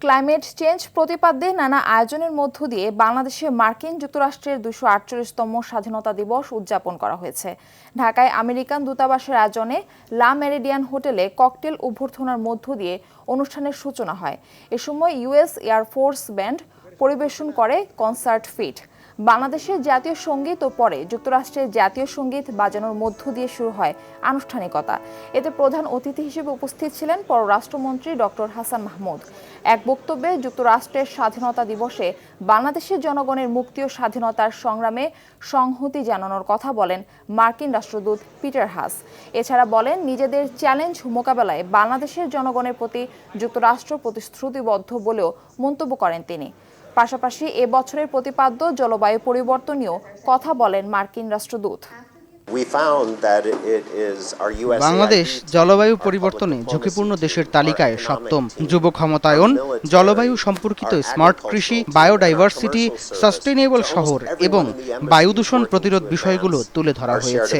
Climate change প্রতিপাদ্যে নানা আয়োজনের মধ্য দিয়ে বাংলাদেশে মার্কিন যুক্তরাষ্ট্রের ২৪৮তম স্বাধীনতা দিবস উদযাপন করা হয়েছে। ঢাকায় আমেরিকান দূতাবাসের আয়োজনে লা মেরিডিয়ান হোটেলে ককটেল অভ্যর্থনার মধ্য দিয়ে অনুষ্ঠানের সূচনা হয়। এ সময় ইউএস এয়ারফোর্স ব্যান্ড পরিবেশন করে কনসার্ট ফিট। বাংলাদেশের জাতীয় সঙ্গীত ও পরে যুক্তরাষ্ট্রের জাতীয় সঙ্গীত বাজানোর মধ্য দিয়ে শুরু হয় আনুষ্ঠানিকতা। এতে প্রধান অতিথি হিসেবে উপস্থিত ছিলেন পররাষ্ট্রমন্ত্রী ডক্টর হাসান মাহমুদ। এক বক্তব্যে যুক্তরাষ্ট্রের স্বাধীনতা দিবসে বাংলাদেশের জনগণের মুক্তি ও স্বাধীনতার সংগ্রামে সংহতি জানানোর কথা বলেন মার্কিন রাষ্ট্রদূত পিটার হাস। এছাড়া বলেন, নিজেদের চ্যালেঞ্জ মোকাবেলায় বাংলাদেশের জনগণের প্রতি যুক্তরাষ্ট্র প্রতিশ্রুতিবদ্ধ বলেও মন্তব্য করেন তিনি। পাশাপাশি এ বছরের প্রতিপাদ্য জলবায়ু পরিবর্তন নিয়েও কথা বলেন মার্কিন রাষ্ট্রদূত। বাংলাদেশ জলবায়ু পরিবর্তনে ঝুঁকিপূর্ণ দেশের তালিকায় সপ্তম। যুব ক্ষমতায়ন, জলবায়ু সম্পর্কিত স্মার্ট কৃষি, বায়োডাইভার্সিটি, সাস্টেইনেবল শহর এবং বায়ু দূষণ প্রতিরোধ বিষয়গুলো তুলে ধরা হয়েছে।